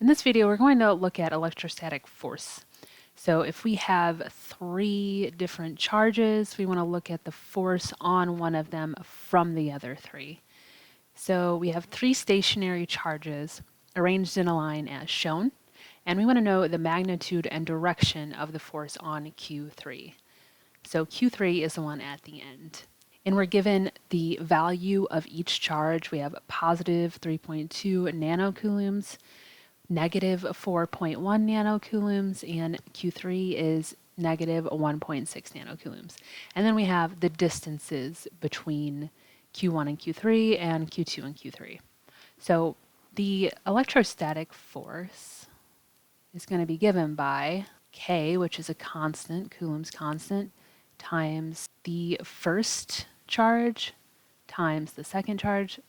In this video, we're going to look at electrostatic force. So if we have three different charges, we want to look at the force on one of them from the other three. So we have three stationary charges arranged in a line as shown, and we want to know the magnitude and direction of the force on Q3. So Q3 is the one at the end. And we're given the value of each charge. We have positive 3.2 nanocoulombs, negative 4.1 nanocoulombs, and Q3 is negative 1.6 nanocoulombs. And then we have the distances between Q1 and Q3 and Q2 and Q3. So the electrostatic force is going to be given by K, which is a constant, Coulomb's constant, times the first charge times the second charge.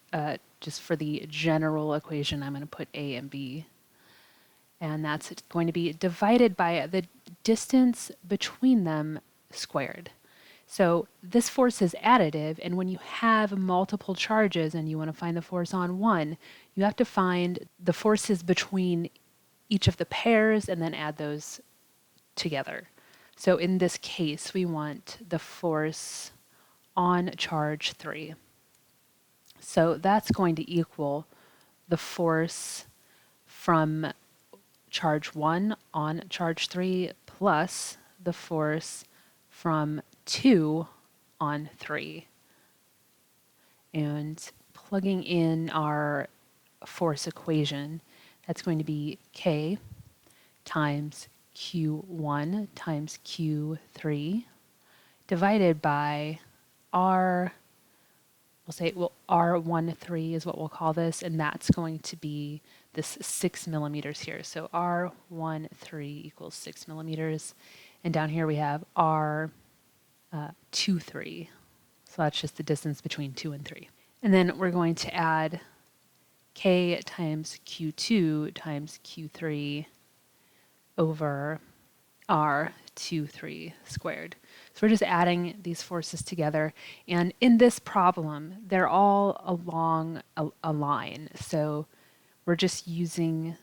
Just for the general equation, I'm going to put A and B. And that's going to be divided by the distance between them squared. So this force is additive, and when you have multiple charges and you want to find the force on one, you have to find the forces between each of the pairs and then add those together. So in this case, we want the force on charge 3. So that's going to equal the force from charge 1 on charge 3 plus the force from 2 on 3. And plugging in our force equation, that's going to be K times Q1 times Q3 divided by R, we'll say, well, R13 is what we'll call this, and that's going to be this 6 millimeters here. So R13 equals 6 millimeters. And down here we have R23. So that's just the distance between 2 and 3. And then we're going to add K times Q2 times Q3 over R23 squared. So we're just adding these forces together. And in this problem, they're all along a line. So we're just using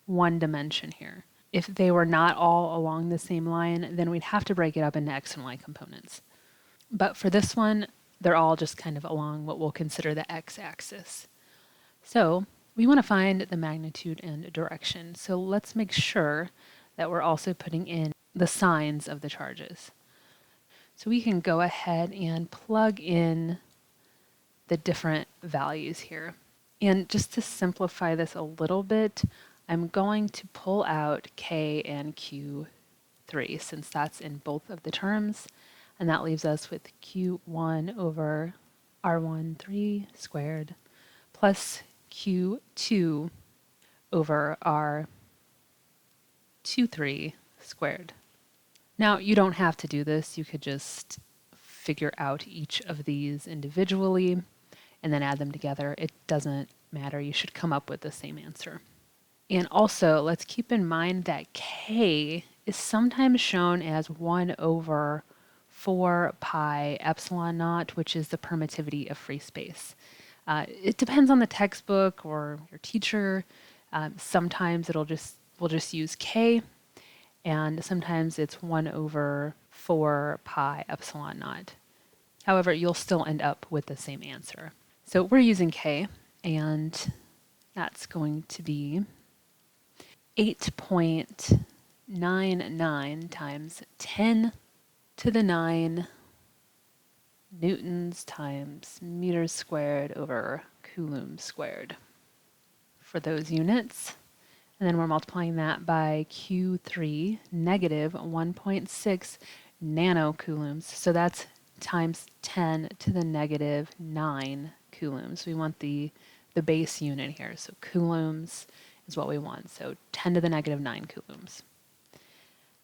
one dimension here. If they were not all along the same line, then we'd have to break it up into x and y components. But for this one, they're all just kind of along what we'll consider the x-axis. So we want to find the magnitude and direction. So let's make sure that we're also putting in the signs of the charges. So we can go ahead and plug in the different values here. And just to simplify this a little bit, I'm going to pull out K and Q3 since that's in both of the terms. And that leaves us with Q1 over R13 squared plus Q2 over R23 squared. Now, you don't have to do this. You could just figure out each of these individually and then add them together. It doesn't matter. You should come up with the same answer. And also, let's keep in mind that K is sometimes shown as 1 over 4 pi epsilon naught, which is the permittivity of free space. It depends on the textbook or your teacher. Sometimes we'll just use K, and sometimes it's 1 over 4 pi epsilon naught. However, you'll still end up with the same answer. So we're using K, and that's going to be 8.99 times 10 to the 9 newtons times meters squared over coulombs squared for those units. And then we're multiplying that by Q3, negative 1.6 nanocoulombs. So that's times 10 to the negative 9 coulombs. We want the base unit here. So coulombs is what we want. So 10 to the negative 9 coulombs.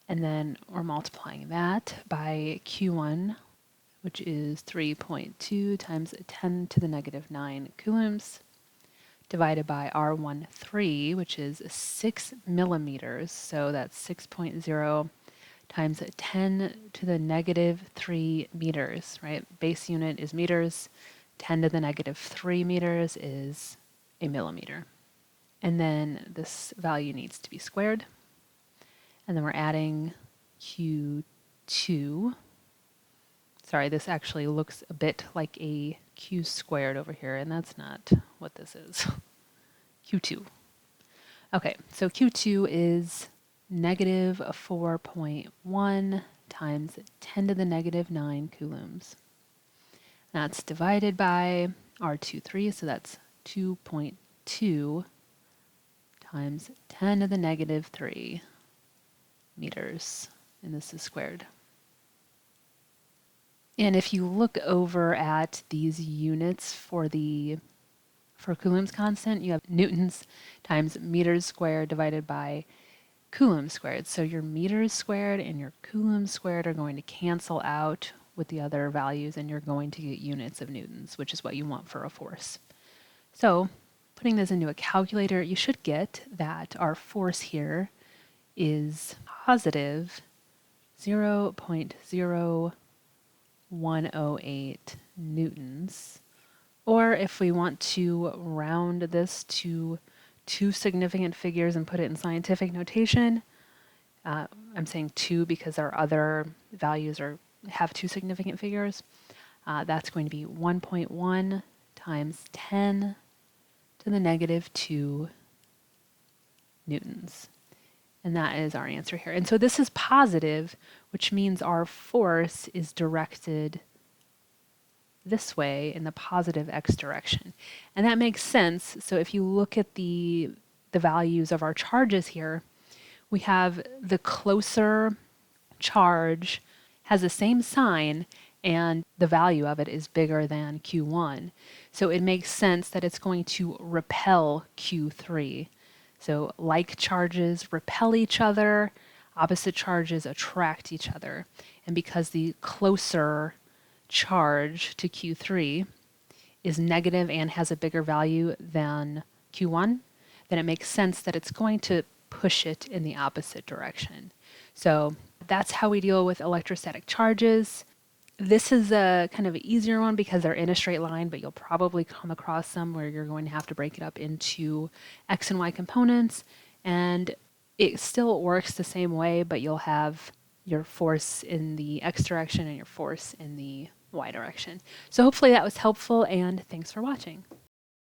And then we're multiplying that by Q1, which is 3.2 times 10 to the negative 9 coulombs, divided by R13, which is 6 millimeters. So that's 6.0 times 10 to the negative 3 meters, right? Base unit is meters. 10 to the negative 3 meters is a millimeter. And then this value needs to be squared. And then we're adding Q2. Sorry, this actually looks a bit like a Q squared over here, and that's not what this is. Q2. Okay, so Q2 is negative 4.1 times 10 to the negative 9 coulombs. That's divided by R23, so that's 2.2 times 10 to the negative 3 meters, and this is squared. And if you look over at these units for Coulomb's constant, you have newtons times meters squared divided by Coulomb squared. So your meters squared and your Coulomb squared are going to cancel out with the other values, and you're going to get units of newtons, which is what you want for a force. So putting this into a calculator, you should get that our force here is positive 0.0108 newtons. Or if we want to round this to two significant figures and put it in scientific notation, I'm saying 2 because our other values have two significant figures. That's going to be 1.1 times 10 to the negative 2 newtons. And that is our answer here. And so this is positive, which means our force is directed this way in the positive x direction. And that makes sense. So if you look at the values of our charges here, we have the closer charge has the same sign and the value of it is bigger than Q1. So it makes sense that it's going to repel Q3. So like charges repel each other, opposite charges attract each other. And because the closer charge to Q3 is negative and has a bigger value than Q1, then it makes sense that it's going to push it in the opposite direction. So that's how we deal with electrostatic charges. This is a kind of an easier one because they're in a straight line, but you'll probably come across some where you're going to have to break it up into X and Y components, and it still works the same way, but you'll have your force in the X direction and your force in the Y direction. So hopefully that was helpful, and thanks for watching.